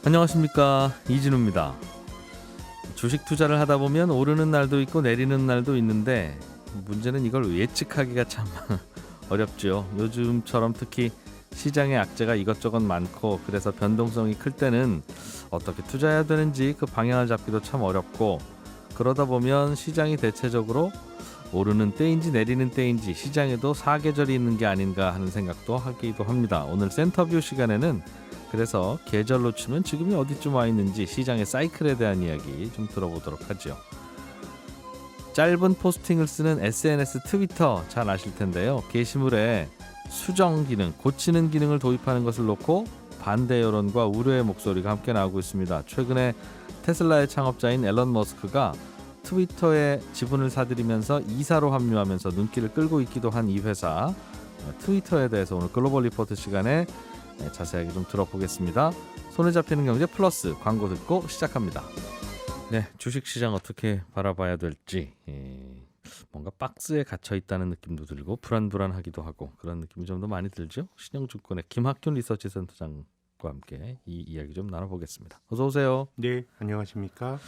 안녕하십니까, 이진우입니다. 주식 투자를 하다 보면 오르는 날도 있고 내리는 날도 있는데 문제는 이걸 예측하기가 참 어렵죠. 요즘처럼 특히 시장의 악재가 이것저것 많고 그래서 변동성이 클 때는 어떻게 투자해야 되는지 그 방향을 잡기도 참 어렵고, 그러다 보면 시장이 대체적으로 오르는 때인지 내리는 때인지 시장에도 사계절이 있는 게 아닌가 하는 생각도 하기도 합니다. 오늘 센터뷰 시간에는 그래서 계절로 치면 지금이 어디쯤 와 있는지 시장의 사이클에 대한 이야기 좀 들어보도록 하죠. 짧은 포스팅을 쓰는 SNS 트위터 잘 아실 텐데요. 게시물에 수정 기능, 고치는 기능을 도입하는 것을 놓고 반대 여론과 우려의 목소리가 함께 나오고 있습니다. 최근에 테슬라의 창업자인 앨런 머스크가 트위터에 지분을 사들이면서 이사로 합류하면서 눈길을 끌고 있기도 한 이 회사 트위터에 대해서 오늘 글로벌 리포트 시간에 자세하게 좀 들어보겠습니다. 손에 잡히는 경제 플러스 광고 듣고 시작합니다. 네, 주식시장 어떻게 바라봐야 될지 뭔가 박스에 갇혀 있다는 느낌도 들고 불안불안하기도 하고 그런 느낌이 좀 더 많이 들죠. 신영증권의 김학균 리서치 센터장과 함께 이 이야기 좀 나눠보겠습니다. 어서 오세요. 네, 안녕하십니까?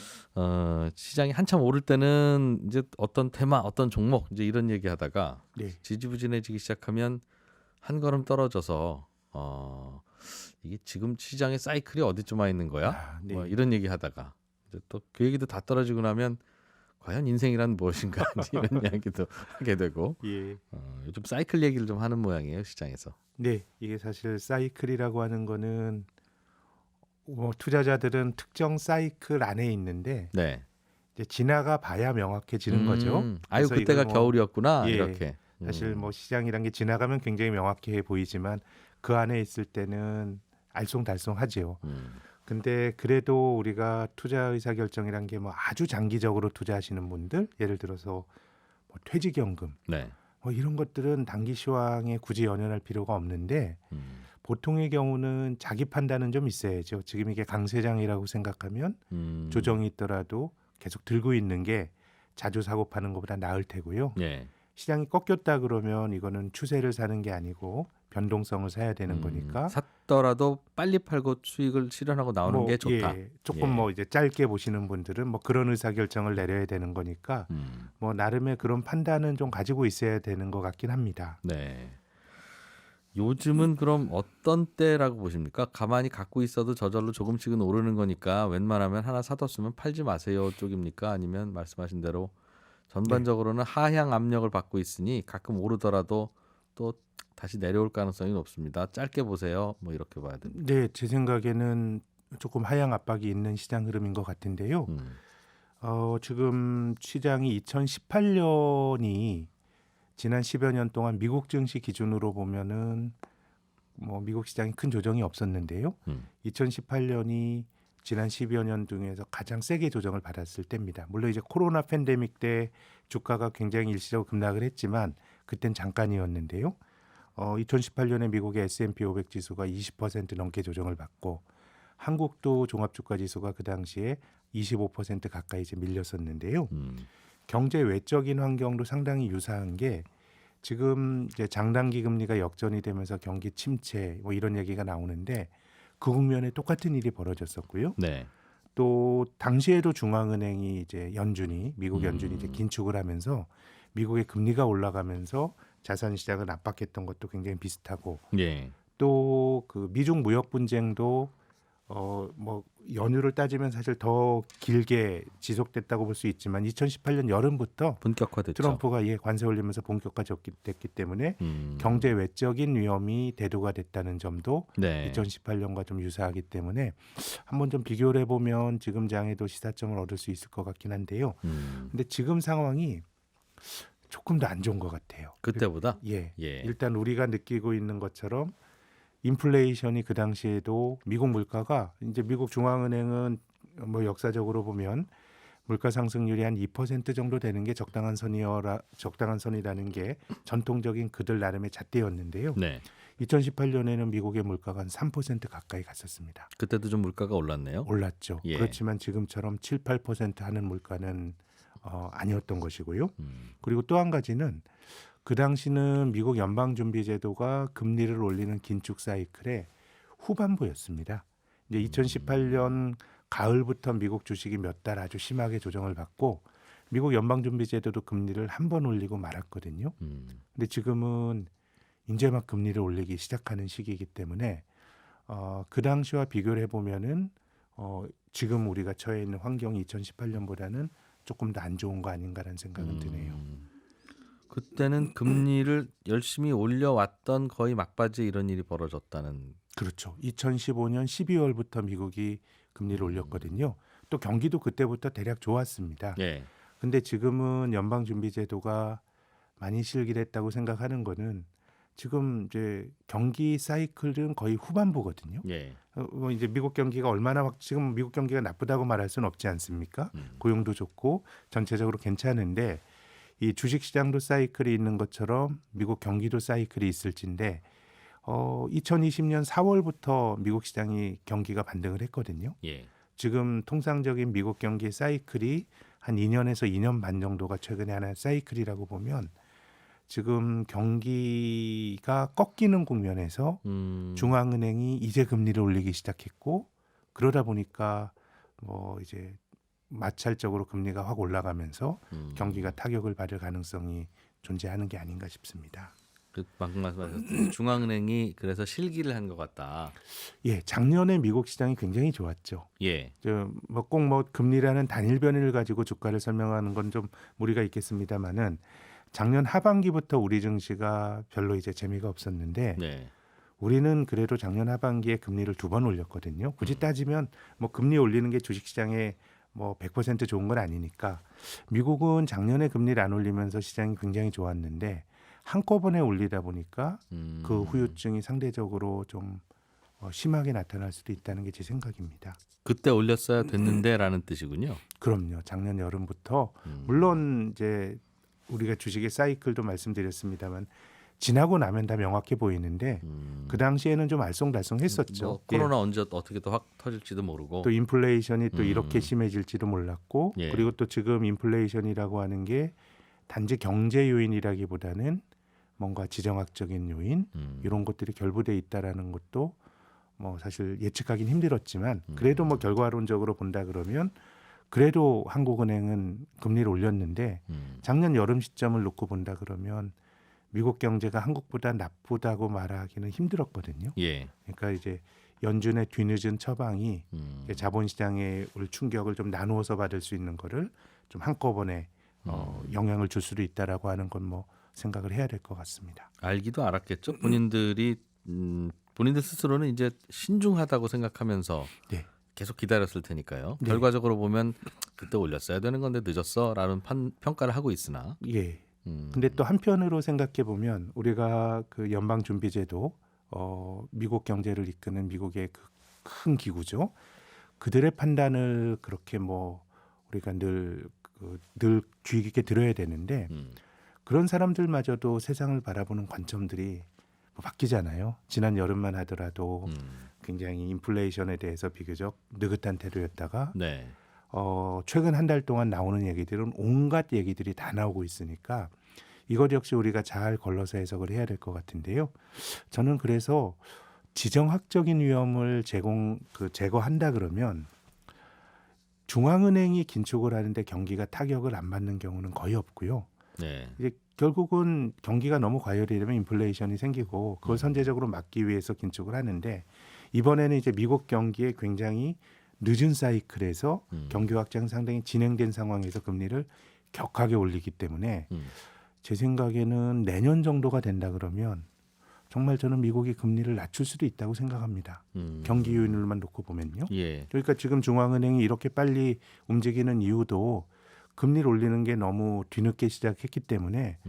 시장이 한참 오를 때는 이제 어떤 테마, 어떤 종목 이제 이런 얘기하다가 네, 지지부진해지기 시작하면 한 걸음 떨어져서 이게 지금 시장의 사이클이 어디쯤 와 있는 거야? 네. 뭐 이런 얘기하다가 이제 또 그 얘기도 다 떨어지고 나면 과연 인생이란 무엇인가 이런 이야기도 하게 되고 예, 요즘 사이클 얘기를 좀 하는 모양이에요, 시장에서. 네, 이게 사실 사이클이라고 하는 거는 투자자들은 특정 사이클 안에 있는데 네. 이제 지나가 봐야 명확해지는 거죠. 아유, 그래서 그때가 이걸 겨울이었구나 예, 이렇게. 사실 시장이란 게 지나가면 굉장히 명확해 보이지만 그 안에 있을 때는 알쏭달쏭하지요. 근데 그래도 우리가 투자 의사 결정이란 게 아주 장기적으로 투자하시는 분들, 예를 들어서 퇴직연금 네. 이런 것들은 단기 시황에 굳이 연연할 필요가 없는데 보통의 경우는 자기 판단은 좀 있어야죠. 지금 이게 강세장이라고 생각하면 조정이 있더라도 계속 들고 있는 게 자주 사고 파는 것보다 나을 테고요. 네. 시장이 꺾였다 그러면 이거는 추세를 사는 게 아니고 변동성을 사야 되는 거니까 샀더라도 빨리 팔고 수익을 실현하고 나오는 게 좋다. 조금 예. 이제 짧게 보시는 분들은 그런 의사 결정을 내려야 되는 거니까 나름의 그런 판단은 좀 가지고 있어야 되는 것 같긴 합니다. 네. 요즘은 그럼 어떤 때라고 보십니까? 가만히 갖고 있어도 저절로 조금씩은 오르는 거니까 웬만하면 하나 사뒀으면 팔지 마세요 쪽입니까? 아니면 말씀하신 대로 전반적으로는 하향 압력을 받고 있으니 가끔 오르더라도 또 다시 내려올 가능성이 높습니다. 짧게 보세요. 뭐 이렇게 봐야 됩니다. 네, 제 생각에는 조금 하향 압박이 있는 시장 흐름인 것 같은데요. 지금 시장이 2018년이 지난 10여 년 동안 미국 증시 기준으로 보면은 미국 시장이 큰 조정이 없었는데요. 2018년이 지난 10여 년 중에서 가장 세게 조정을 받았을 때입니다. 물론 이제 코로나 팬데믹 때 주가가 굉장히 일시적으로 급락을 했지만 그땐 잠깐이었는데요. 2018년에 미국의 S&P 500 지수가 20% 넘게 조정을 받고 한국도 종합주가 지수가 그 당시에 25% 가까이 이제 밀렸었는데요. 경제 외적인 환경도 상당히 유사한 게 지금 이제 장단기 금리가 역전이 되면서 경기 침체 이런 얘기가 나오는데 그 국면에 똑같은 일이 벌어졌었고요. 네. 또 당시에도 중앙은행이 이제 미국 연준이 이제 긴축을 하면서 미국의 금리가 올라가면서 자산 시장을 압박했던 것도 굉장히 비슷하고 예. 또 그 미중 무역 분쟁도 연휴를 따지면 사실 더 길게 지속됐다고 볼 수 있지만 2018년 여름부터 본격화됐죠. 트럼프가 관세 올리면서 본격화됐기 때문에 경제 외적인 위험이 대두가 됐다는 점도 네. 2018년과 좀 유사하기 때문에 한번 좀 비교를 해보면 지금 장에도 시사점을 얻을 수 있을 것 같긴 한데요. 근데 지금 상황이 조금 더 안 좋은 것 같아요. 그때보다? 예. 예. 일단 우리가 느끼고 있는 것처럼 인플레이션이 그 당시에도 미국 물가가 이제 미국 중앙은행은 역사적으로 보면 물가 상승률이 한 2% 정도 되는 게 적당한 선이라는 게 전통적인 그들 나름의 잣대였는데요. 네. 2018년에는 미국의 물가가 한 3% 가까이 갔었습니다. 그때도 좀 물가가 올랐네요. 올랐죠. 예. 그렇지만 지금처럼 7, 8% 하는 물가는 아니었던 것이고요. 그리고 또 한 가지는 그 당시는 미국 연방준비제도가 금리를 올리는 긴축 사이클의 후반부였습니다. 이제 2018년 가을부터 미국 주식이 몇 달 아주 심하게 조정을 받고 미국 연방준비제도도 금리를 한 번 올리고 말았거든요. 근데 지금은 이제 막 금리를 올리기 시작하는 시기이기 때문에 그 당시와 비교를 해보면은 지금 우리가 처해 있는 환경이 2018년보다는 조금 더 안 좋은 거 아닌가라는 생각은 드네요. 그때는 금리를 열심히 올려왔던 거의 막바지에 이런 일이 벌어졌다는. 그렇죠. 2015년 12월부터 미국이 금리를 올렸거든요. 또 경기도 그때부터 대략 좋았습니다. 예. 근데 지금은 연방준비제도가 많이 실기했다고 생각하는 거는 지금 이제 경기 사이클은 거의 후반부거든요. 예. 이제 미국 경기가 얼마나 지금 미국 경기가 나쁘다고 말할 수는 없지 않습니까? 고용도 좋고 전체적으로 괜찮은데 이 주식시장도 사이클이 있는 것처럼 미국 경기도 사이클이 있을진데 2020년 4월부터 미국 시장이 경기가 반등을 했거든요. 예. 지금 통상적인 미국 경기 사이클이 한 2년에서 2년 반 정도가 최근에 하나의 사이클이라고 보면 지금 경기가 꺾이는 국면에서 중앙은행이 이제 금리를 올리기 시작했고 그러다 보니까 뭐 이제 마찰적으로 금리가 확 올라가면서 경기가 타격을 받을 가능성이 존재하는 게 아닌가 싶습니다. 그 방금 말씀하셨듯이 중앙은행이 그래서 실기를 한 것 같다. 예, 작년에 미국 시장이 굉장히 좋았죠. 예. 꼭 뭐 금리라는 단일 변이를 가지고 주가를 설명하는 건 좀 무리가 있겠습니다만은 작년 하반기부터 우리 증시가 별로 이제 재미가 없었는데 네. 우리는 그래도 작년 하반기에 금리를 2번 올렸거든요. 굳이 따지면 뭐 금리 올리는 게 주식시장에 뭐 100% 좋은 건 아니니까 미국은 작년에 금리를 안 올리면서 시장이 굉장히 좋았는데 한꺼번에 올리다 보니까 그 후유증이 상대적으로 좀 심하게 나타날 수도 있다는 게 제 생각입니다. 그때 올렸어야 됐는데라는 뜻이군요. 그럼요. 작년 여름부터 물론 이제 우리가 주식의 사이클도 말씀드렸습니다만 지나고 나면 다 명확해 보이는데 그 당시에는 좀 알쏭달쏭했었죠. 뭐 코로나 언제 어떻게 또 확 터질지도 모르고. 또 인플레이션이 또 이렇게 심해질지도 몰랐고 예. 그리고 또 지금 인플레이션이라고 하는 게 단지 경제 요인이라기보다는 뭔가 지정학적인 요인 이런 것들이 결부돼 있다라는 것도 뭐 사실 예측하기는 힘들었지만 그래도 뭐 결과론적으로 본다 그러면 그래도 한국은행은 금리를 올렸는데 작년 여름 시점을 놓고 본다 그러면 미국 경제가 한국보다 나쁘다고 말하기는 힘들었거든요. 예. 그러니까 이제 연준의 뒤늦은 처방이 자본시장에 올 충격을 좀 나누어서 받을 수 있는 거를 좀 한꺼번에 영향을 줄 수도 있다라고 하는 건 뭐 생각을 해야 될 것 같습니다. 알기도 알았겠죠. 본인들이 본인들 스스로는 이제 신중하다고 생각하면서 네. 계속 기다렸을 테니까요. 네. 결과적으로 보면 그때 올렸어야 되는 건데 늦었어라는 평가를 하고 있으나. 예. 근데 또 한편으로 생각해 보면 우리가 그 연방준비제도 미국 경제를 이끄는 미국의 그 큰 기구죠. 그들의 판단을 그렇게 뭐 우리가 늘 주의 깊게 들어야 되는데 그런 사람들마저도 세상을 바라보는 관점들이 뭐 바뀌잖아요. 지난 여름만 하더라도 굉장히 인플레이션에 대해서 비교적 느긋한 태도였다가 네. 최근 한 달 동안 나오는 얘기들은 온갖 얘기들이 다 나오고 있으니까 이것 역시 우리가 잘 걸러서 해석을 해야 될 것 같은데요. 저는 그래서 지정학적인 위험을 제거한다 그러면 중앙은행이 긴축을 하는데 경기가 타격을 안 받는 경우는 거의 없고요. 네. 이제 결국은 경기가 너무 과열이 되면 인플레이션이 생기고 그걸 선제적으로 막기 위해서 긴축을 하는데 이번에는 이제 미국 경기에 굉장히 늦은 사이클에서 경기 확장이 상당히 진행된 상황에서 금리를 격하게 올리기 때문에 제 생각에는 내년 정도가 된다 그러면 정말 저는 미국이 금리를 낮출 수도 있다고 생각합니다. 경기 요인을만 놓고 보면요. 예. 그러니까 지금 중앙은행이 이렇게 빨리 움직이는 이유도 금리를 올리는 게 너무 뒤늦게 시작했기 때문에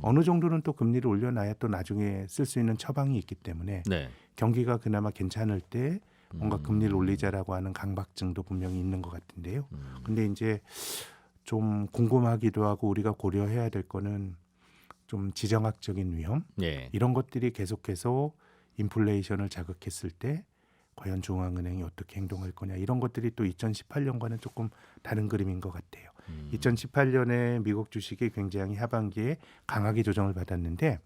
어느 정도는 또 금리를 올려놔야 또 나중에 쓸 수 있는 처방이 있기 때문에 네. 경기가 그나마 괜찮을 때 뭔가 금리를 올리자라고 하는 강박증도 분명히 있는 것 같은데요. 근데 이제 좀 궁금하기도 하고 우리가 고려해야 될 거는 좀 지정학적인 위험 예. 이런 것들이 계속해서 인플레이션을 자극했을 때 과연 중앙은행이 어떻게 행동할 거냐 이런 것들이 또 2018년과는 조금 다른 그림인 것 같아요. 2018년에 미국 주식이 굉장히 하반기에 강하게 조정을 받았는데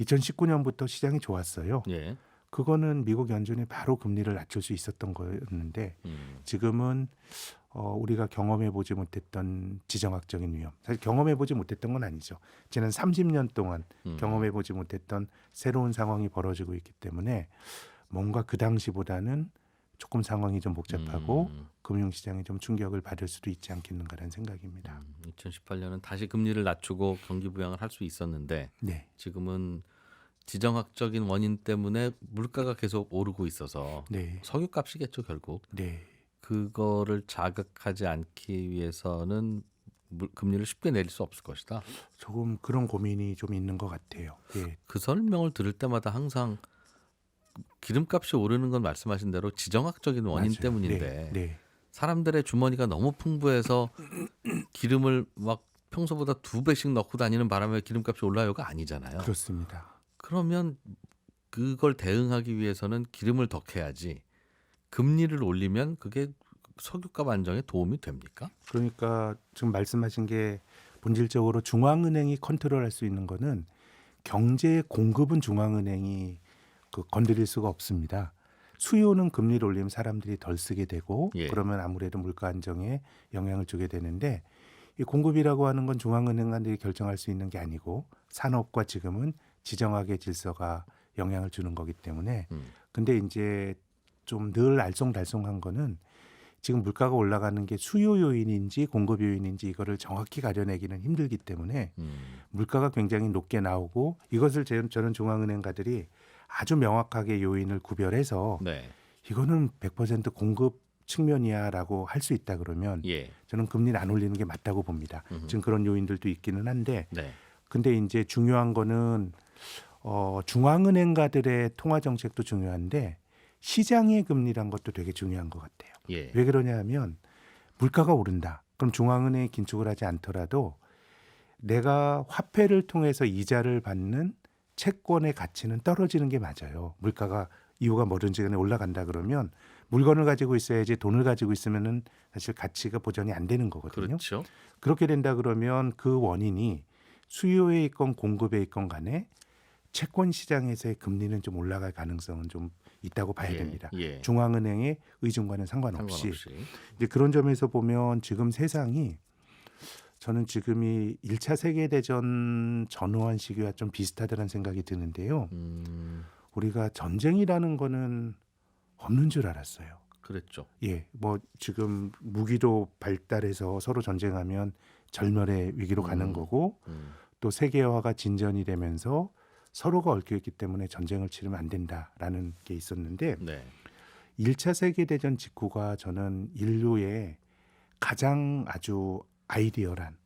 2019년부터 시장이 좋았어요. 예. 그거는 미국 연준이 바로 금리를 낮출 수 있었던 거였는데 지금은 우리가 경험해 보지 못했던 지정학적인 위험. 사실 경험해 보지 못했던 건 아니죠. 지난 30년 동안 경험해 보지 못했던 새로운 상황이 벌어지고 있기 때문에 뭔가 그 당시보다는 조금 상황이 좀 복잡하고 금융시장에 좀 충격을 받을 수도 있지 않겠는가라는 생각입니다. 2018년은 다시 금리를 낮추고 경기 부양을 할 수 있었는데 네, 지금은 지정학적인 원인 때문에 물가가 계속 오르고 있어서 네, 석유값이겠죠 결국. 네. 그거를 자극하지 않기 위해서는 금리를 쉽게 내릴 수 없을 것이다. 조금 그런 고민이 좀 있는 것 같아요. 예, 그 설명을 들을 때마다 항상 기름값이 오르는 건 말씀하신 대로 지정학적인 원인 맞아요. 때문인데 네, 네. 사람들의 주머니가 너무 풍부해서 기름을 막 평소보다 2배씩 넣고 다니는 바람에 기름값이 올라요가 아니잖아요. 그렇습니다. 그러면 그걸 대응하기 위해서는 기름을 더 캐야지 금리를 올리면 그게 석유값 안정에 도움이 됩니까? 그러니까 지금 말씀하신 게 본질적으로 중앙은행이 컨트롤할 수 있는 거는 경제의 공급은 중앙은행이 건드릴 수가 없습니다. 수요는 금리를 올리면 사람들이 덜 쓰게 되고 예. 그러면 아무래도 물가 안정에 영향을 주게 되는데 이 공급이라고 하는 건 중앙은행들이 결정할 수 있는 게 아니고 산업과 지금은 지정학의 질서가 영향을 주는 거기 때문에 근데 이제 좀 늘 알쏭달쏭한 거는 지금 물가가 올라가는 게 수요 요인인지 공급 요인인지 이거를 정확히 가려내기는 힘들기 때문에 물가가 굉장히 높게 나오고 이것을 저는 중앙은행가들이 아주 명확하게 요인을 구별해서 네. 이거는 100% 공급 측면이야라고 할 수 있다 그러면 예. 저는 금리를 안 올리는 게 맞다고 봅니다. 지금 그런 요인들도 있기는 한데 네. 근데 이제 중요한 거는 중앙은행가들의 통화 정책도 중요한데 시장의 금리란 것도 되게 중요한 것 같아요. 예. 왜 그러냐 하면 물가가 오른다. 그럼 중앙은행이 긴축을 하지 않더라도 내가 화폐를 통해서 이자를 받는 채권의 가치는 떨어지는 게 맞아요. 물가가 이유가 뭐든지 간에 올라간다 그러면 물건을 가지고 있어야지 돈을 가지고 있으면은 사실 가치가 보전이 안 되는 거거든요. 그렇죠. 그렇게 된다 그러면 그 원인이 수요에 있건 공급에 있건 간에 채권 시장에서의 금리는 좀 올라갈 가능성은 좀 있다고 봐야 됩니다. 예. 중앙은행의 의중과는 상관없이. 상관없이. 이제 그런 점에서 보면 지금 세상이 저는 지금이 1차 세계대전 전후한 시기와 좀 비슷하다는 생각이 드는데요. 우리가 전쟁이라는 거는 없는 줄 알았어요. 그랬죠. 예, 뭐 지금 무기도 발달해서 서로 전쟁하면 절멸의 위기로 가는 거고 또 세계화가 진전이 되면서 서로가 얽혀있기 때문에 전쟁을 치르면 안 된다라는 게 있었는데 네. 1차 세계대전 직후가 저는 인류의 가장 아주 아이디어란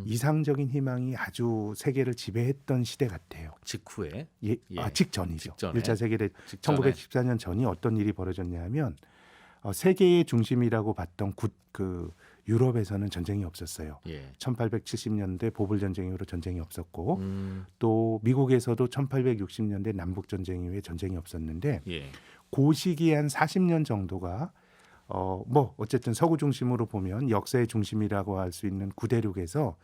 이상적인 희망이 아주 세계를 지배했던 시대 같아요. 직후에 예, 예. 직전이죠. 직전에. 1차 세계대전 직전에. 1914년 전이 어떤 일이 벌어졌냐 하면 세계의 중심이라고 봤던 그 유럽에서는 전쟁이 없었어요. 예. 1870년대 보불 전쟁 이후로 전쟁이 없었고 또 미국에서도 1860년대 남북 전쟁 이후에 전쟁이 없었는데 예. 그 시기에 한 40년 정도가 뭐 어쨌든 서구 중심으로 보면 역사의 중심이라고 할 수 있는 구대륙에서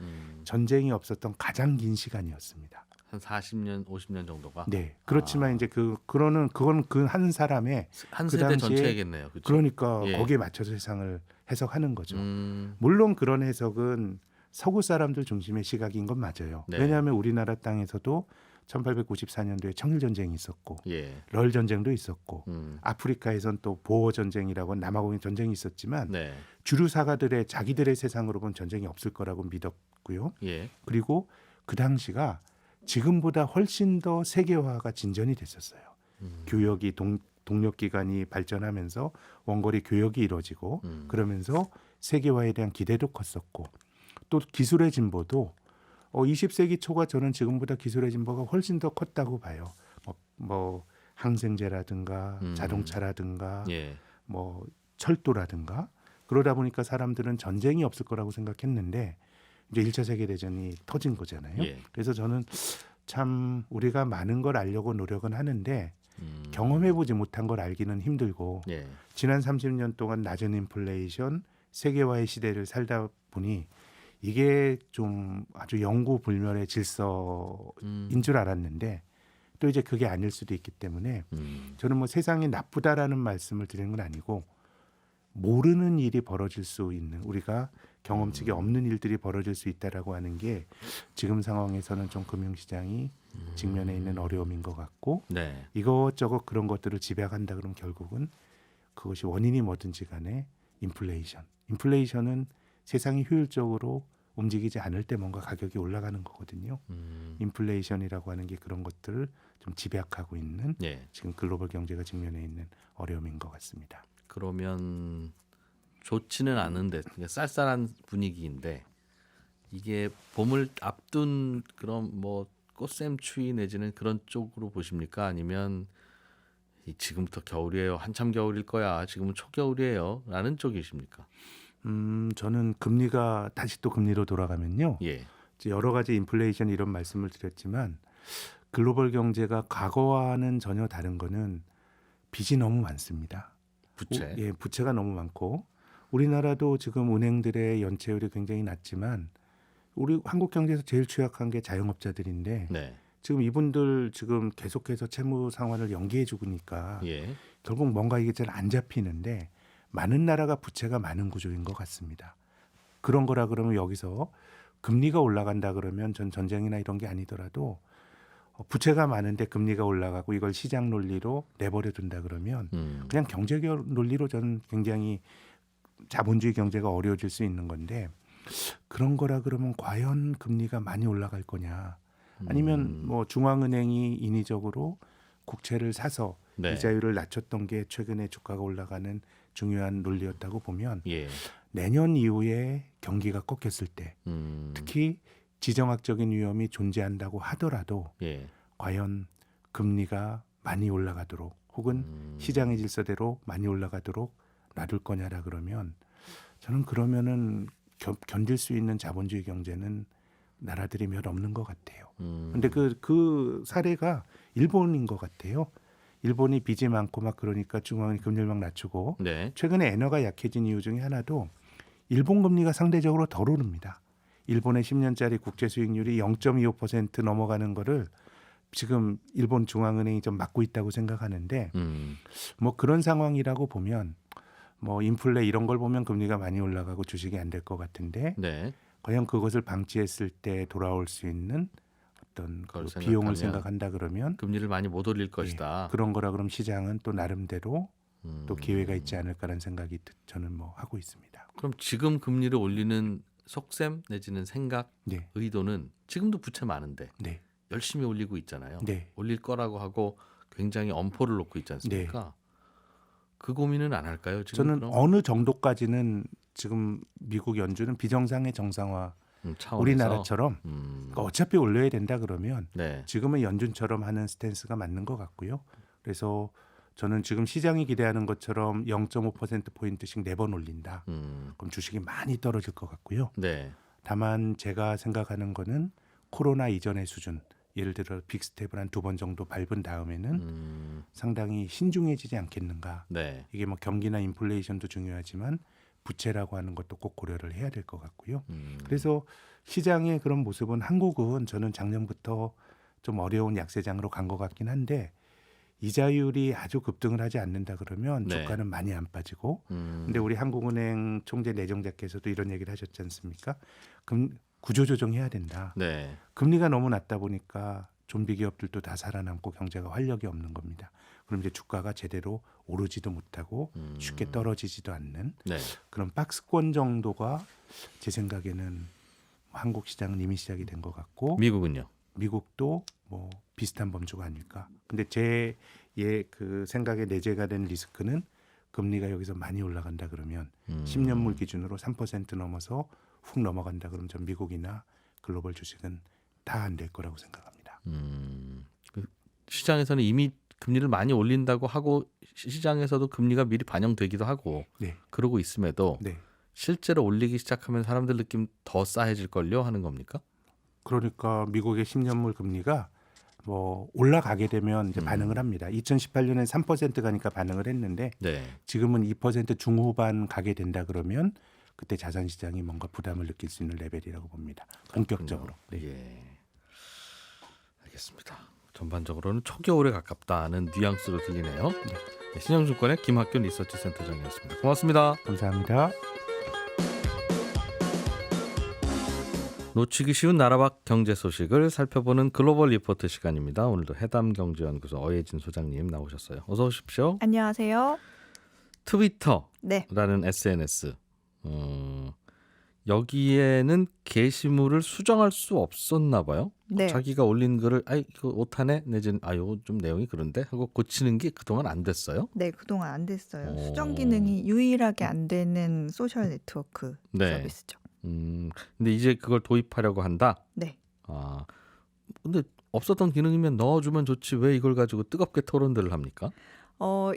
전쟁이 없었던 가장 긴 시간이었습니다. 한 40년, 50년 정도가. 네. 그렇지만 이제 그건 그 한 사람의 한 그 세대 당시에 전체겠네요. 그렇죠? 그러니까 예. 거기에 맞춰서 세상을 해석하는 거죠. 음. 물론 그런 해석은 서구 사람들 중심의 시각인 건 맞아요. 네. 왜냐하면 우리나라 땅에서도 1894년도에 청일 전쟁이 있었고 예. 럴 전쟁도 있었고 아프리카에선 또 보어 전쟁이라고 남아공의 전쟁이 있었지만 네. 주류 사가들의 자기들의 세상으로 본 전쟁이 없을 거라고 믿었고요. 예. 그리고 그 당시가 지금보다 훨씬 더 세계화가 진전이 됐었어요. 교역이 동력기관이 발전하면서 원거리 교역이 이루어지고 그러면서 세계화에 대한 기대도 컸었고 또 기술의 진보도 20세기 초가 저는 지금보다 기술의 진보가 훨씬 더 컸다고 봐요. 뭐 항생제라든가 자동차라든가 예. 뭐 철도라든가 그러다 보니까 사람들은 전쟁이 없을 거라고 생각했는데 이제 1차 세계대전이 터진 거잖아요. 예. 그래서 저는 참 우리가 많은 걸 알려고 노력은 하는데 경험해보지 못한 걸 알기는 힘들고 예. 지난 30년 동안 낮은 인플레이션, 세계화의 시대를 살다 보니 이게 좀 아주 영구불멸의 질서인 줄 알았는데 또 이제 그게 아닐 수도 있기 때문에 저는 뭐 세상이 나쁘다라는 말씀을 드리는 건 아니고 모르는 일이 벌어질 수 있는 우리가 경험치가 없는 일들이 벌어질 수 있다라고 하는 게 지금 상황에서는 좀 금융시장이 직면해 있는 어려움인 것 같고 네. 이것저것 그런 것들을 집약한다 그러면 결국은 그것이 원인이 뭐든지 간에 인플레이션은 세상이 효율적으로 움직이지 않을 때 뭔가 가격이 올라가는 거거든요. 인플레이션이라고 하는 게 그런 것들을 좀 집약하고 있는 예. 지금 글로벌 경제가 직면해 있는 어려움인 것 같습니다. 그러면 좋지는 않은데 그러니까 쌀쌀한 분위기인데 이게 봄을 앞둔 그런 뭐 꽃샘추위 내지는 그런 쪽으로 보십니까? 아니면 지금부터 겨울이에요. 한참 겨울일 거야. 지금은 초겨울이에요. 라는 쪽이십니까? 저는 금리가 다시 또 금리로 돌아가면요. 예. 이제 여러 가지 인플레이션 이런 말씀을 드렸지만 글로벌 경제가 과거와는 전혀 다른 거는 빚이 너무 많습니다. 부채. 예, 부채가 너무 많고 우리나라도 지금 은행들의 연체율이 굉장히 낮지만 우리 한국 경제에서 제일 취약한 게 자영업자들인데 네. 지금 이분들 지금 계속해서 채무 상환을 연기해 주니까 예. 결국 뭔가 이게 잘 안 잡히는데 많은 나라가 부채가 많은 구조인 것 같습니다. 그런 거라 그러면 여기서 금리가 올라간다 그러면 전 전쟁이나 이런 게 아니더라도 부채가 많은데 금리가 올라가고 이걸 시장 논리로 내버려 둔다 그러면 그냥 경제 논리로 저는 굉장히 자본주의 경제가 어려워질 수 있는 건데 그런 거라 그러면 과연 금리가 많이 올라갈 거냐 아니면 뭐 중앙은행이 인위적으로 국채를 사서 네. 이자율을 낮췄던 게 최근에 주가가 올라가는 중요한 논리였다고 보면 예. 내년 이후에 경기가 꺾였을 때 특히 지정학적인 위험이 존재한다고 하더라도 예. 과연 금리가 많이 올라가도록 혹은 시장의 질서대로 많이 올라가도록 놔둘 거냐라 그러면 저는 그러면은 견딜 수 있는 자본주의 경제는 나라들이 몇 없는 것 같아요. 근데 그 사례가 일본인 것 같아요. 일본이 빚이 많고 막 그러니까 중앙은행이 금리를 막 낮추고 네. 최근에 엔화가 약해진 이유 중에 하나도 일본 금리가 상대적으로 덜 오릅니다. 일본의 10년짜리 국제 수익률이 0.25% 넘어가는 거를 지금 일본 중앙은행이 좀 막고 있다고 생각하는데 뭐 그런 상황이라고 보면 뭐 인플레 이런 걸 보면 금리가 많이 올라가고 주식이 안 될 것 같은데 네. 과연 그것을 방치했을 때 돌아올 수 있는 어떤 그 그걸 비용을 생각하면 생각한다 그러면 금리를 많이 못 올릴 예, 것이다. 그런 거라 그럼 시장은 또 나름대로 또 기회가 있지 않을까라는 생각이 저는 뭐 하고 있습니다. 그럼 지금 금리를 올리는 속셈 내지는 생각, 네, 의도는 지금도 부채 많은데 네, 열심히 올리고 있잖아요. 네, 올릴 거라고 하고 굉장히 엄포를 놓고 있지 않습니까? 그 고민은 안 할까요? 지금 저는 그럼? 어느 정도까지는 지금 미국 연준은 비정상의 정상화 차원에서 우리나라처럼 그러니까 어차피 올려야 된다 그러면 네. 지금은 연준처럼 하는 스탠스가 맞는 것 같고요. 그래서 저는 지금 시장이 기대하는 것처럼 0.5%포인트씩 4번 올린다. 그럼 주식이 많이 떨어질 것 같고요. 네. 다만 제가 생각하는 거는 코로나 이전의 수준, 예를 들어 빅스텝을 한 2번 정도 밟은 다음에는 상당히 신중해지지 않겠는가. 네. 이게 뭐 경기나 인플레이션도 중요하지만 부채라고 하는 것도 꼭 고려를 해야 될 것 같고요. 그래서 시장의 그런 모습은 한국은 저는 작년부터 좀 어려운 약세장으로 간 것 같긴 한데 이자율이 아주 급등을 하지 않는다 그러면 네. 주가는 많이 안 빠지고 근데 우리 한국은행 총재 내정자께서도 이런 얘기를 하셨지 않습니까? 구조조정해야 된다. 네. 금리가 너무 낮다 보니까 좀비 기업들도 다 살아남고 경제가 활력이 없는 겁니다. 그럼 이제 주가가 제대로 오르지도 못하고 쉽게 떨어지지도 않는 네. 그런 박스권 정도가 제 생각에는 한국 시장은 이미 시작이 된 것 같고 미국은요? 미국도 뭐 비슷한 범주가 아닐까. 근데 제 그 생각에 내재가 된 리스크는 금리가 여기서 많이 올라간다 그러면 10년물 기준으로 3% 넘어서 훅 넘어간다 그러면 전 미국이나 글로벌 주식은 다 안 될 거라고 생각합니다. 그 시장에서는 이미 금리를 많이 올린다고 하고 시장에서도 금리가 미리 반영되기도 하고 네, 그러고 있음에도 네. 실제로 올리기 시작하면 사람들 느낌 더 싸해질 걸요 하는 겁니까? 그러니까 미국의 10년물 금리가 뭐 올라가게 되면 이제 반응을 합니다. 2018년엔 3% 가니까 반응을 했는데 네. 지금은 2% 중후반 가게 된다 그러면 그때 자산 시장이 뭔가 부담을 느낄 수 있는 레벨이라고 봅니다. 본격적으로. 네. 예. 알겠습니다. 전반적으로는 초겨울에 가깝다는 뉘앙스로 들리네요. 네, 신영증권의 김학균 리서치 센터장이었습니다. 고맙습니다. 감사합니다. 놓치기 쉬운 나라 밖 경제 소식을 살펴보는 글로벌 리포트 시간입니다. 오늘도 해담경제연구소 어예진 소장님 나오셨어요. 어서 오십시오. 안녕하세요. 트위터라는 네. SNS 여기에는 게시물을 수정할 수 없었나 봐요. 네. 자기가 올린 글을 이거 오타네 내지는 이거 좀 내용이 그런데 하고 고치는 게 그동안 안 됐어요. 네, 그동안 안 됐어요. 오. 수정 기능이 유일하게 안 되는 소셜 네트워크 네. 서비스죠. 근데 이제 그걸 도입하려고 한다. 네. 근데 없었던 기능이면 넣어주면 좋지 왜 이걸 가지고 뜨겁게 토론들을 합니까?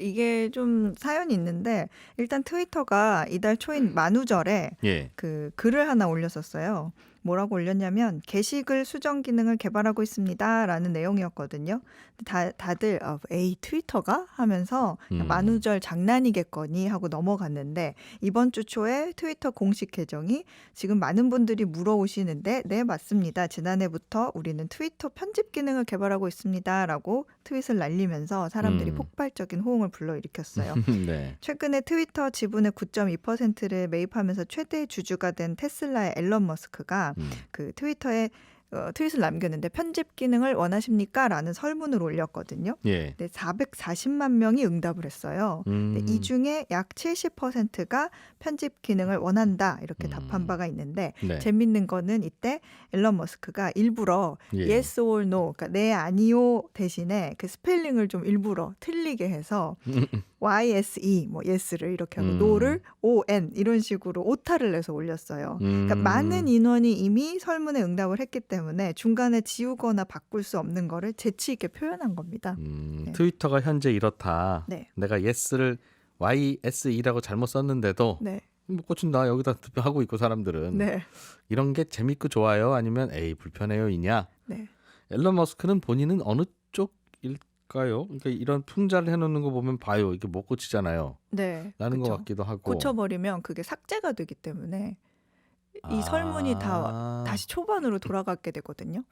이게 좀 사연이 있는데 일단 트위터가 이달 초인 만우절에 예. 그 글을 하나 올렸었어요. 뭐라고 올렸냐면 게시글 수정 기능을 개발하고 있습니다라는 내용이었거든요. 다들 에이 트위터가 하면서 만우절 장난이겠거니 하고 넘어갔는데 이번 주 초에 트위터 공식 계정이 지금 많은 분들이 물어오시는데 네 맞습니다. 지난해부터 우리는 트위터 편집 기능을 개발하고 있습니다라고 트윗을 날리면서 사람들이 폭발적인 호응을 불러일으켰어요. 네. 최근에 트위터 지분의 9.2%를 매입하면서 최대 주주가 된 테슬라의 앨런 머스크가 그 트위터에 트윗을 남겼는데 편집 기능을 원하십니까? 라는 설문을 올렸거든요. 예. 네, 440만 명이 응답을 했어요. 네, 이 중에 약 70%가 편집 기능을 원한다 이렇게 답한 바가 있는데 네. 재밌는 거는 이때 앨런 머스크가 일부러 예. yes or no, 그러니까 네 아니요 대신에 그 스펠링을 좀 일부러 틀리게 해서 YSE 뭐 yes를 이렇게 하고 no를 ON 이런 식으로 오타를 내서 올렸어요. 그러니까 많은 인원이 이미 설문에 응답을 했기 때문에 중간에 지우거나 바꿀 수 없는 거를 재치 있게 표현한 겁니다. 네. 트위터가 현재 이렇다. 네. 내가 yes를 YSE라고 잘못 썼는데도 네. 뭐 고친다 여기다 하고 있고 사람들은 네. 이런 게 재밌고 좋아요 아니면 에이 불편해요이냐. 네. 앨런 머스크는 본인은 어느 쪽일까요? 그러니까 이런 풍자를 해놓는 거 보면 봐요 이게 못 고치잖아요. 네. 라는 그쵸. 것 같기도 하고. 고쳐버리면 그게 삭제가 되기 때문에 이 설문이 다 다시 초반으로 돌아가게 되거든요.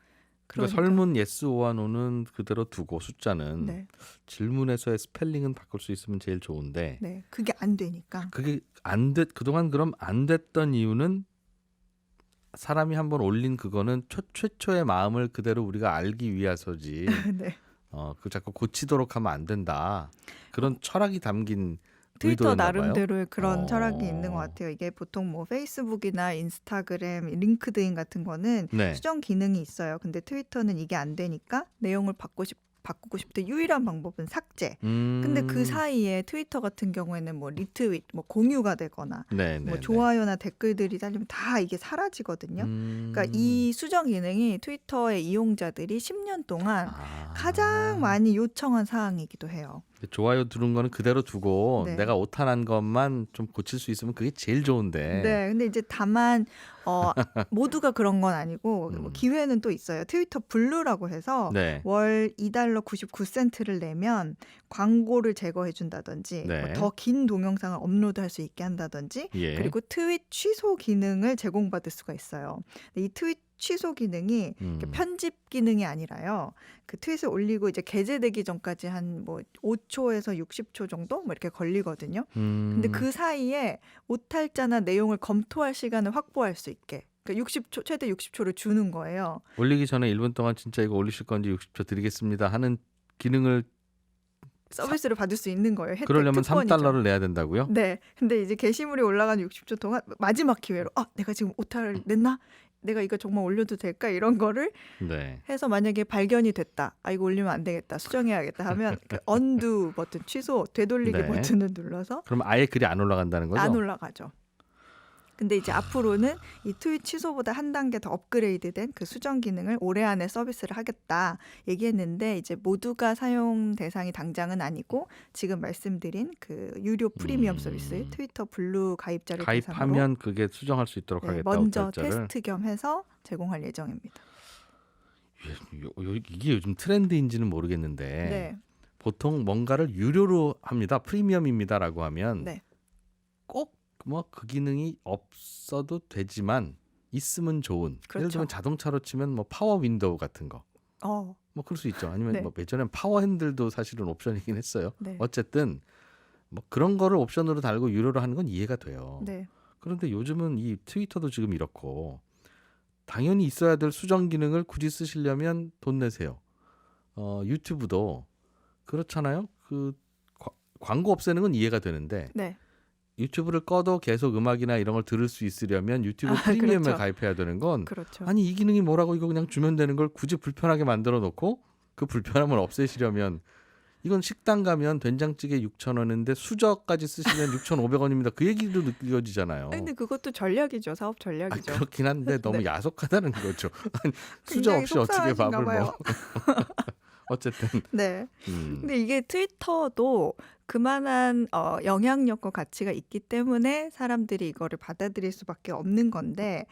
그러니까 설문 yes or no는 그대로 두고 숫자는 네. 질문에서의 스펠링은 바꿀 수 있으면 제일 좋은데 네. 그게 안 되니까. 그게 그동안 그럼 안 됐던 이유는 사람이 한번 올린 그거는 최초의 마음을 그대로 우리가 알기 위해서지. 네. 그 자꾸 고치도록 하면 안 된다. 그런 철학이 담긴 트위터 의도였나 봐요. 나름대로의 그런 철학이 있는 것 같아요. 이게 보통 뭐 페이스북이나 인스타그램, 링크드인 같은 거는 네. 수정 기능이 있어요. 근데 트위터는 이게 안 되니까 내용을 바꾸고 싶을 때 유일한 방법은 삭제. 근데 그 사이에 트위터 같은 경우에는 뭐 리트윗, 뭐 공유가 되거나 뭐 좋아요나 댓글들이 달리면 다 이게 사라지거든요. 그러니까 이 수정 기능이 트위터의 이용자들이 10년 동안 가장 많이 요청한 사항이기도 해요. 좋아요 누른 거는 그대로 두고 네. 내가 오타난 것만 좀 고칠 수 있으면 그게 제일 좋은데. 네, 근데 이제 다만 모두가 그런 건 아니고 뭐 기회는 또 있어요. 트위터 블루라고 해서 네. 월 $2.99를 내면 광고를 제거해 준다든지 네. 뭐 더 긴 동영상을 업로드할 수 있게 한다든지 예. 그리고 트윗 취소 기능을 제공받을 수가 있어요. 근데 이 트윗 취소 기능이 편집 기능이 아니라요. 그 트윗을 올리고 이제 게재되기 전까지 한 뭐 5초에서 60초 정도 뭐 이렇게 걸리거든요. 근데 그 사이에 오탈자나 내용을 검토할 시간을 확보할 수 있게. 그러니까 60초 최대 60초를 주는 거예요. 올리기 전에 1분 동안 진짜 이거 올리실 건지 60초 드리겠습니다 하는 기능을 서비스를 받을 수 있는 거예요. 혜택, 그러려면 특권이죠. $3를 내야 된다고요? 네. 근데 이제 게시물이 올라간 60초 동안 마지막 기회로 내가 지금 오타를 냈나? 내가 이거 정말 올려도 될까? 이런 거를 네. 해서 만약에 발견이 됐다. 이거 올리면 안 되겠다. 수정해야겠다 하면 그 undo 버튼, 취소, 되돌리기 네. 버튼을 눌러서 그럼 아예 글이 안 올라간다는 거죠? 안 올라가죠. 근데 이제 앞으로는 이 트윗 취소보다 한 단계 더 업그레이드된 그 수정 기능을 올해 안에 서비스를 하겠다 얘기했는데 이제 모두가 사용 대상이 당장은 아니고 지금 말씀드린 그 유료 프리미엄 서비스 트위터 블루 가입자를 대상으로 가입하면 그게 수정할 수 있도록 하겠다. 먼저 오탈자를. 테스트 겸 해서 제공할 예정입니다. 이게 요즘 트렌드인지는 모르겠는데 네. 보통 뭔가를 유료로 합니다. 프리미엄입니다라고 하면 네. 꼭 뭐 그 기능이 없어도 되지만 있으면 좋은. 그렇죠. 예를 들면 자동차로 치면 뭐 파워 윈도우 같은 거. 뭐 그럴 수 있죠. 아니면 네. 뭐 예전엔 파워 핸들도 사실은 옵션이긴 했어요. 네. 어쨌든 뭐 그런 거를 옵션으로 달고 유료로 하는 건 이해가 돼요. 네. 그런데 요즘은 이 트위터도 지금 이렇고 당연히 있어야 될 수정 기능을 굳이 쓰시려면 돈 내세요. 유튜브도 그렇잖아요. 그 광고 없애는 건 이해가 되는데 네. 유튜브를 꺼도 계속 음악이나 이런 걸 들을 수 있으려면 유튜브 프리미엄에 그렇죠. 가입해야 되는 건 그렇죠. 아니 이 기능이 뭐라고 이거 그냥 주면 되는 걸 굳이 불편하게 만들어 놓고 그 불편함을 없애시려면 이건 식당 가면 된장찌개 6,000원인데 수저까지 쓰시면 6,500원입니다. 그 얘기도 느껴지잖아요. 근데 그것도 전략이죠. 사업 아, 전략이죠. 그렇긴 한데 너무 네. 야속하다는 거죠. 아니, 수저 굉장히 없이 어떻게 속상하신가 밥을 봐요. 먹어. 어쨌든 네. 근데 이게 트위터도 그만한 영향력과 가치가 있기 때문에 사람들이 이거를 받아들일 수밖에 없는 건데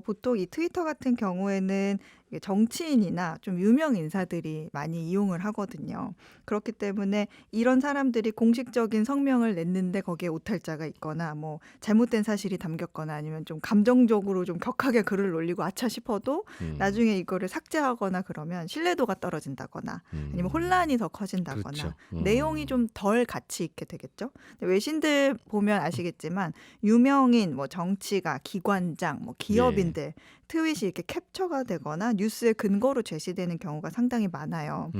보통 이 트위터 같은 경우에는 이게 정치인이나 좀 유명 인사들이 많이 이용을 하거든요. 그렇기 때문에 이런 사람들이 공식적인 성명을 냈는데 거기에 오탈자가 있거나 뭐 잘못된 사실이 담겼거나 아니면 좀 감정적으로 좀 격하게 글을 올리고 아차 싶어도 나중에 이거를 삭제하거나 그러면 신뢰도가 떨어진다거나 아니면 혼란이 더 커진다거나 그렇죠. 내용이 좀 덜 가치 있게 되겠죠. 근데 외신들 보면 아시겠지만 유명인, 뭐 정치가, 기관장, 뭐 기업인들 트윗이 이렇게 캡처가 되거나 뉴스의 근거로 제시되는 경우가 상당히 많아요.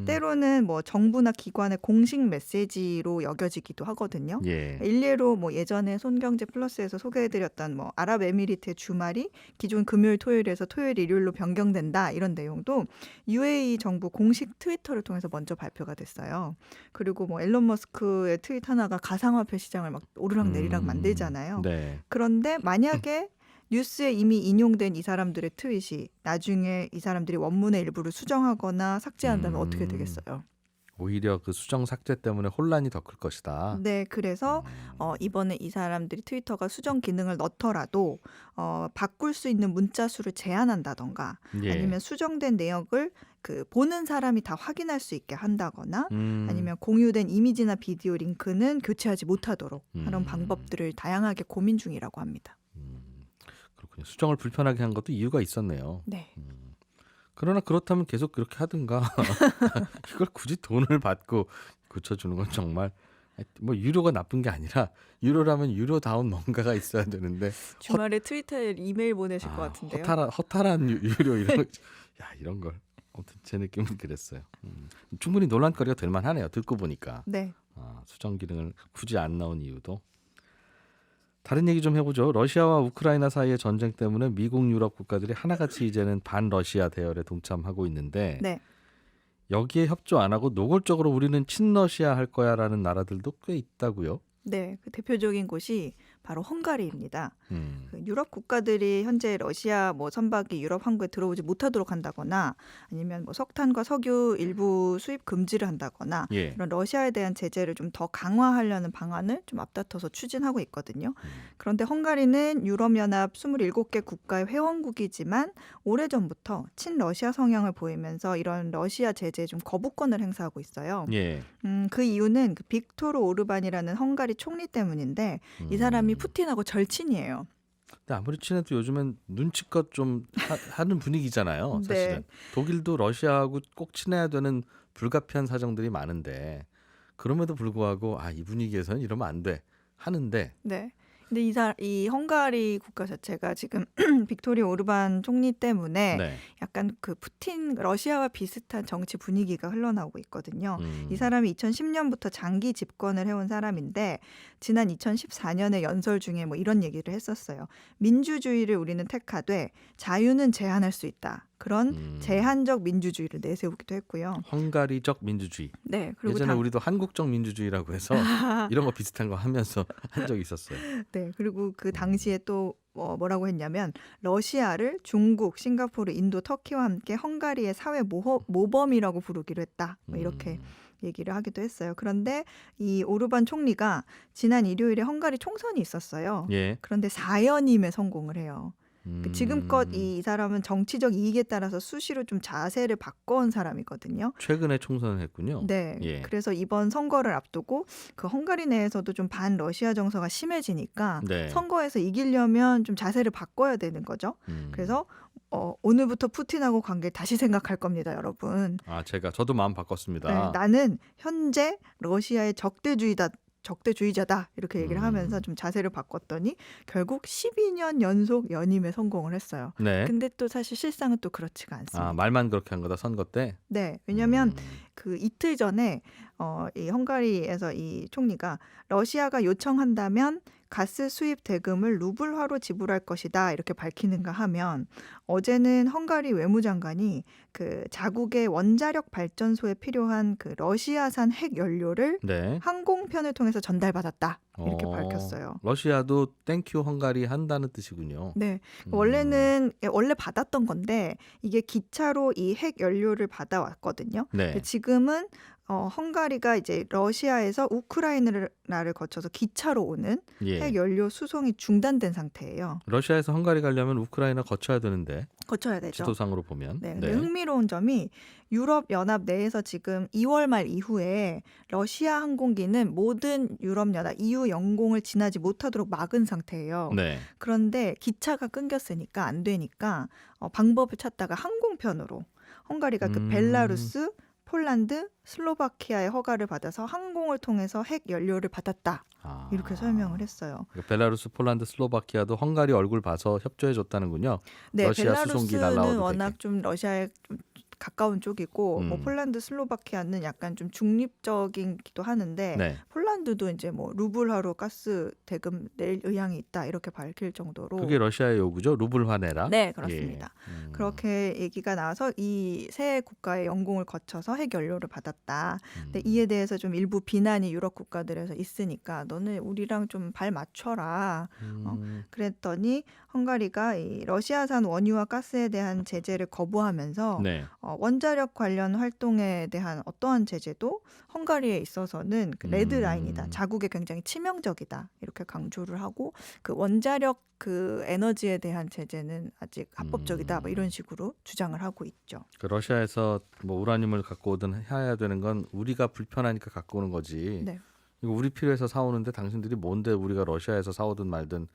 때로는 뭐 정부나 기관의 공식 메시지로 여겨지기도 하거든요. 예. 일례로 뭐 예전에 손경제 플러스에서 소개해드렸던 뭐 아랍에미리트의 주말이 기존 금요일 토요일에서 토요일 일요일로 변경된다 이런 내용도 UAE 정부 공식 트위터를 통해서 먼저 발표가 됐어요. 그리고 뭐 앨런 머스크의 트윗 하나가 가상화폐 시장을 막 오르락내리락 만들잖아요. 네. 그런데 만약에 뉴스에 이미 인용된 이 사람들의 트윗이 나중에 이 사람들이 원문의 일부를 수정하거나 삭제한다면 어떻게 되겠어요? 오히려 그 수정 삭제 때문에 혼란이 더 클 것이다. 네, 그래서 이번에 이 사람들이 트위터가 수정 기능을 넣더라도 바꿀 수 있는 문자 수를 제한한다던가 예. 아니면 수정된 내역을 그 보는 사람이 다 확인할 수 있게 한다거나 아니면 공유된 이미지나 비디오 링크는 교체하지 못하도록 하는 방법들을 다양하게 고민 중이라고 합니다. 그렇군요. 수정을 불편하게 한 것도 이유가 있었네요. 네. 그러나 그렇다면 계속 그렇게 하든가 이걸 굳이 돈을 받고 고쳐주는 건 정말 뭐 유료가 나쁜 게 아니라 유료라면 유료다운 뭔가가 있어야 되는데 주말에 트위터에 이메일 보내실 것 같은데요. 허탈한 유료 이런 거, 야 이런 걸 아무튼 제 느낌은 그랬어요. 충분히 논란거리가 될 만하네요. 듣고 보니까 네. 수정 기능을 굳이 안 넣은 이유도. 다른 얘기 좀 해보죠. 러시아와 우크라이나 사이의 전쟁 때문에 미국 유럽 국가들이 하나같이 이제는 반러시아 대열에 동참하고 있는데 네. 여기에 협조 안 하고 노골적으로 우리는 친러시아 할 거야라는 나라들도 꽤 있다고요. 네, 그 대표적인 곳이 바로 헝가리입니다. 음. 그 유럽 국가들이 현재 러시아 뭐 선박이 유럽 항구에 들어오지 못하도록 한다거나 아니면 뭐 석탄과 석유 일부 수입 금지를 한다거나 예. 이런 러시아에 대한 제재를 좀 더 강화하려는 방안을 좀 앞다퉈서 추진하고 있거든요. 그런데 헝가리는 유럽연합 27개 국가의 회원국이지만 오래전부터 친러시아 성향을 보이면서 이런 러시아 제재에 좀 거부권을 행사하고 있어요. 예. 그 이유는 그 빅토르 오르반이라는 헝가리 총리 때문인데 이 사람이 푸틴하고 절친이에요. 근데 아무리 친해도 요즘엔 눈치껏 좀 하는 분위기잖아요. 사실은. 네. 독일도 러시아하고 꼭 친해야 되는 불가피한 사정들이 많은데 그럼에도 불구하고 이 분위기에서는 이러면 안 돼 하는데 네. 근데 이 헝가리 국가 자체가 지금 빅토리 오르반 총리 때문에 네. 약간 그 푸틴 러시아와 비슷한 정치 분위기가 흘러나오고 있거든요. 음. 이 사람이 2010년부터 장기 집권을 해온 사람인데 지난 2014년에 연설 중에 뭐 이런 얘기를 했었어요. 민주주의를 우리는 택하되 자유는 제한할 수 있다. 그런 제한적 민주주의를 내세우기도 했고요. 헝가리적 민주주의. 네, 그리고 예전에 우리도 한국적 민주주의라고 해서 이런 거 비슷한 거 하면서 한 적이 있었어요. 네, 그리고 그 당시에 또 뭐라고 했냐면 러시아를 중국, 싱가포르, 인도, 터키와 함께 헝가리의 사회 모범이라고 부르기로 했다. 뭐 이렇게 얘기를 하기도 했어요. 그런데 이 오르반 총리가 지난 일요일에 헝가리 총선이 있었어요. 예. 그런데 4연임에 성공을 해요. 지금껏 이 사람은 정치적 이익에 따라서 수시로 좀 자세를 바꿔온 사람이거든요. 최근에 총선을 했군요. 네. 예. 그래서 이번 선거를 앞두고 그 헝가리 내에서도 좀 반러시아 정서가 심해지니까 네. 선거에서 이기려면 좀 자세를 바꿔야 되는 거죠. 그래서 오늘부터 푸틴하고 관계 다시 생각할 겁니다, 여러분. 저도 마음 바꿨습니다. 네, 나는 현재 러시아의 적대주의자다 이렇게 얘기를 하면서 좀 자세를 바꿨더니 결국 12년 연속 연임에 성공을 했어요. 네. 근데 또 사실 실상은 또 그렇지가 않습니다. 말만 그렇게 한 거다 선거 때. 네, 왜냐하면 그 이틀 전에 이 헝가리에서 이 총리가 러시아가 요청한다면 가스 수입 대금을 루블화로 지불할 것이다 이렇게 밝히는가 하면 어제는 헝가리 외무장관이 그 자국의 원자력 발전소에 필요한 그 러시아산 핵 연료를 네. 항공편을 통해서 전달받았다 이렇게 밝혔어요. 러시아도 땡큐 헝가리 한다는 뜻이군요. 네, 원래 받았던 건데 이게 기차로 이 핵 연료를 받아왔거든요. 네. 근데 지금은 헝가리가 이제 러시아에서 우크라이나를 거쳐서 기차로 오는 예. 핵 연료 수송이 중단된 상태예요. 러시아에서 헝가리 가려면 우크라이나 거쳐야 되는데 거쳐야 되죠. 지도상으로 보면. 네, 근데 흥미로운 점이 유럽 연합 내에서 지금 2월 말 이후에 러시아 항공기는 모든 유럽 연합 EU 영공을 지나지 못하도록 막은 상태예요. 네. 그런데 기차가 끊겼으니까 안 되니까 방법을 찾다가 항공편으로 헝가리가 그 벨라루스, 폴란드, 슬로바키아의 허가를 받아서 항공을 통해서 핵 연료를 받았다. 이렇게 설명을 했어요. 벨라루스, 폴란드, 슬로바키아도 헝가리 얼굴 봐서 협조해 줬다는군요. 네, 러시아 수송기 날라와도 벨라루스는 되게. 워낙 좀 러시아에 좀 가까운 쪽이고 뭐 폴란드, 슬로바키아는 약간 좀 중립적이기도 하는데 네. 폴란드도 이제 뭐 루블화로 가스 대금 낼 의향이 있다 이렇게 밝힐 정도로 그게 러시아의 요구죠. 루블화 내라. 네, 그렇습니다. 예. 그렇게 얘기가 나와서 이 세 국가의 영공을 거쳐서 핵 연료를 받았다. 근데 이에 대해서 좀 일부 비난이 유럽 국가들에서 있으니까 너는 우리랑 좀 발 맞춰라. 그랬더니 헝가리가 이 러시아산 원유와 가스에 대한 제재를 거부하면서 네. 원자력 관련 활동에 대한 어떠한 제재도 헝가리에 있어서는 그 레드라인이다. 자국에 굉장히 치명적이다. 이렇게 강조를 하고 그 원자력 그 에너지에 대한 제재는 아직 합법적이다. 뭐 이런 식으로 주장을 하고 있죠. 그 러시아에서 뭐 우라늄을 갖고 오든 해야 되는 건 우리가 불편하니까 갖고 오는 거지. 네. 이거 우리 필요해서 사오는데 당신들이 뭔데 우리가 러시아에서 사오든 말든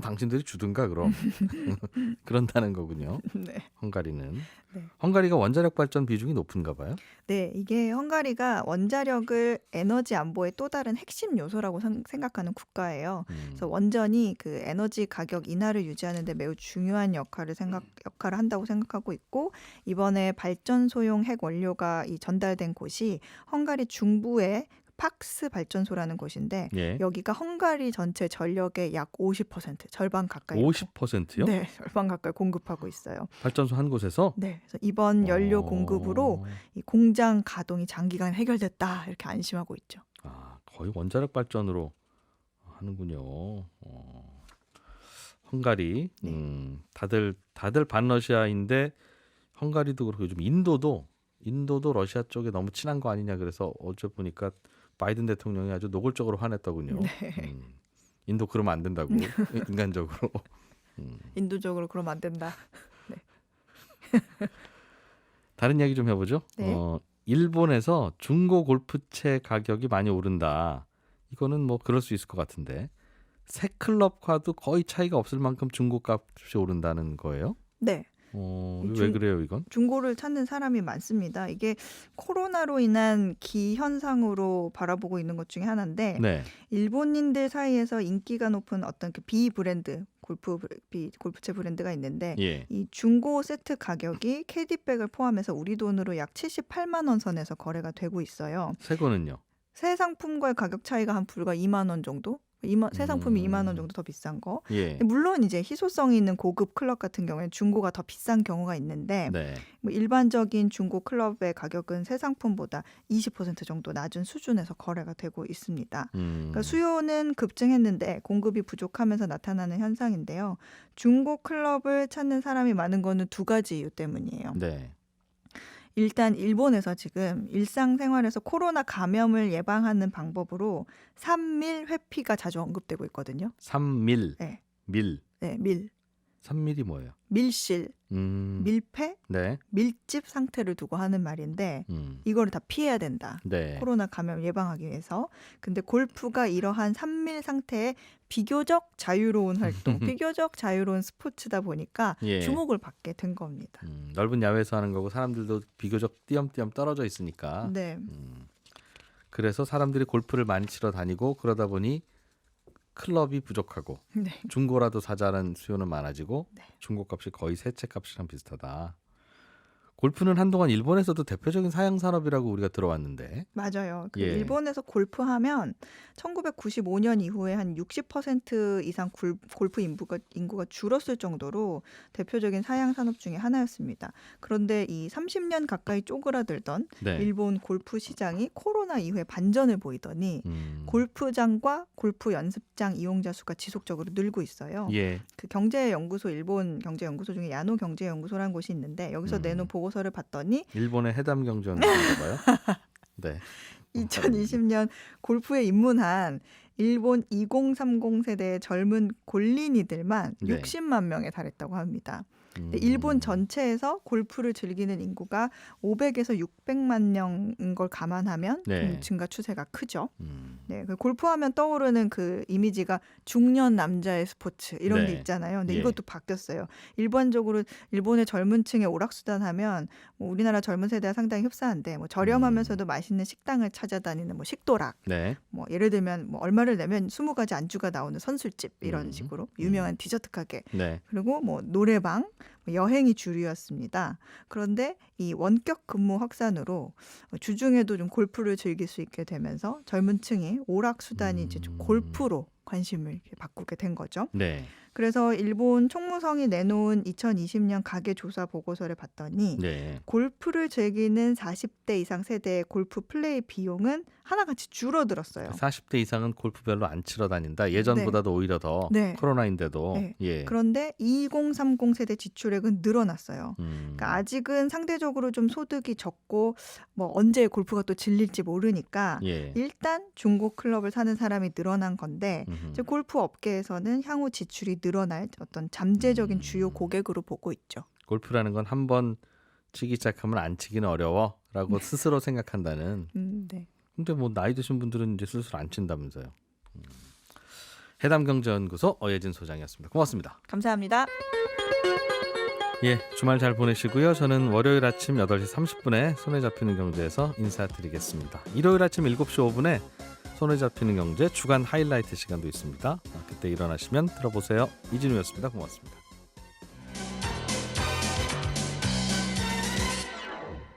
당신들이 주든가 그럼. 그런다는 거군요. 네. 헝가리는. 네. 헝가리가 원자력 발전 비중이 높은가 봐요. 네, 이게 헝가리가 원자력을 에너지 안보의 또 다른 핵심 요소라고 생각하는 국가예요. 그래서 원전이 그 에너지 가격 인하를 유지하는 데 매우 중요한 역할을 한다고 생각하고 있고 이번에 발전소용 핵 원료가 전달된 곳이 헝가리 중부의 팍스 발전소라는 곳인데 예. 여기가 헝가리 전체 전력의 약 50% 절반 가까이 50%요? 네, 절반 가까이 공급하고 있어요. 발전소 한 곳에서? 네, 그래서 이번 연료 공급으로 이 공장 가동이 장기간 해결됐다 이렇게 안심하고 있죠. 거의 원자력 발전으로 하는군요. 헝가리, 다들 반러시아인데 헝가리도 그렇고 요즘 인도도 러시아 쪽에 너무 친한 거 아니냐 그래서 어제 보니까 바이든 대통령이 아주 노골적으로 화냈더군요. 네. 인도 그러면 안 된다고 인간적으로. 인도적으로 그러면 안 된다. 네. 다른 이야기 좀 해보죠. 네. 일본에서 중고 골프채 가격이 많이 오른다. 이거는 뭐 그럴 수 있을 것 같은데 새 클럽과도 거의 차이가 없을 만큼 중고값이 오른다는 거예요? 네. 왜 그래요 이건? 중고를 찾는 사람이 많습니다. 이게 코로나로 인한 기현상으로 바라보고 있는 것 중에 하나인데 네. 일본인들 사이에서 인기가 높은 어떤 그 비브랜드 골프채 브랜드가 있는데 예. 이 중고 세트 가격이 캐디백을 포함해서 우리 돈으로 약 78만 원 선에서 거래가 되고 있어요. 새 거는요? 새 상품과의 가격 차이가 한 불과 2만 원 정도? 새 상품이 2만 원 정도 더 비싼 거. 예. 물론 이제 희소성이 있는 고급 클럽 같은 경우에는 중고가 더 비싼 경우가 있는데 네. 뭐 일반적인 중고 클럽의 가격은 새 상품보다 20% 정도 낮은 수준에서 거래가 되고 있습니다. 그러니까 수요는 급증했는데 공급이 부족하면서 나타나는 현상인데요. 중고 클럽을 찾는 사람이 많은 거는 두 가지 이유 때문이에요. 네. 일단 일본에서 지금 일상생활에서 코로나 감염을 예방하는 방법으로 3밀 회피가 자주 언급되고 있거든요. 3밀. 네. 밀. 네, 밀. 산밀이 뭐예요? 밀실, 밀폐, 네. 밀집 상태를 두고 하는 말인데 이거를 다 피해야 된다. 네. 코로나 감염 예방하기 위해서. 근데 골프가 이러한 산밀 상태에 비교적 자유로운 활동, 비교적 자유로운 스포츠다 보니까 예. 주목을 받게 된 겁니다. 넓은 야외에서 하는 거고 사람들도 비교적 띄엄띄엄 떨어져 있으니까. 네. 그래서 사람들이 골프를 많이 치러 다니고 그러다 보니 클럽이 부족하고 네. 중고라도 사자는 수요는 많아지고 네. 중고값이 거의 세채값이랑 비슷하다. 골프는 한동안 일본에서도 대표적인 사양 산업이라고 우리가 들어왔는데. 맞아요. 그 예. 일본에서 골프하면 1995년 이후에 한 60% 이상 골프 인구가 줄었을 정도로 대표적인 사양 산업 중에 하나였습니다. 그런데 이 30년 가까이 쪼그라들던 네. 일본 골프 시장이 코로나 이후에 반전을 보이더니 골프장과 골프 연습장 이용자 수가 지속적으로 늘고 있어요. 예. 그 경제연구소, 일본 경제연구소 중에 야노 경제연구소라는 곳이 있는데 여기서 내놓은 보고서를 봤더니 일본의 해담 경제원인가 봐요. 네. 2020년 골프에 입문한 일본 2030 세대의 젊은 골린이들만 네. 60만 명에 달했다고 합니다. 근데 일본 전체에서 골프를 즐기는 인구가 500에서 600만 명인 걸 감안하면 네. 좀 증가 추세가 크죠. 네, 그 골프하면 떠오르는 그 이미지가 중년 남자의 스포츠 이런 네. 게 있잖아요. 근데 예. 이것도 바뀌었어요. 일반적으로 일본의 젊은 층의 오락수단하면 뭐 우리나라 젊은 세대와 상당히 흡사한데 뭐 저렴하면서도 맛있는 식당을 찾아다니는 뭐 식도락, 네. 뭐 예를 들면 뭐 얼마를 내면 20가지 안주가 나오는 선술집 이런 식으로 유명한 디저트 가게 네. 그리고 뭐 노래방, 뭐 여행이 주류였습니다. 그런데 이 원격 근무 확산으로 주중에도 좀 골프를 즐길 수 있게 되면서 젊은 층이 오락 수단이 이제 좀 골프로 관심을 이렇게 바꾸게 된 거죠. 네. 그래서 일본 총무성이 내놓은 2020년 가계 조사 보고서를 봤더니 네. 골프를 즐기는 40대 이상 세대의 골프 플레이 비용은 하나같이 줄어들었어요. 40대 이상은 골프 별로 안 치러 다닌다. 예전보다도 오히려 더 네. 코로나인데도. 네. 예. 그런데 2030 세대 지출액은 늘어났어요. 그러니까 아직은 상대적으로 좀 소득이 적고 뭐 언제 골프가 또 질릴지 모르니까 예. 일단 중고 클럽을 사는 사람이 늘어난 건데 이제 골프 업계에서는 향후 지출이 늘어날 어떤 잠재적인 주요 고객으로 보고 있죠. 골프라는 건 한 번 치기 시작하면 안 치기는 어려워라고 스스로 생각한다는. 네. 근데 뭐 나이 드신 분들은 이제 슬슬 안 친다면서요. 해담경제연구소 어예진 소장이었습니다. 고맙습니다. 감사합니다. 예, 주말 잘 보내시고요. 저는 월요일 아침 8시 30분에 손에 잡히는 경제에서 인사드리겠습니다. 일요일 아침 7시 5분에 손에 잡히는 경제 주간 하이라이트 시간도 있습니다. 그때 일어나시면 들어보세요. 이진우였습니다. 고맙습니다.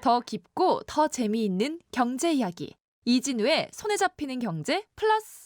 더 깊고 더 재미있는 경제 이야기. 이진우의 손에 잡히는 경제 플러스.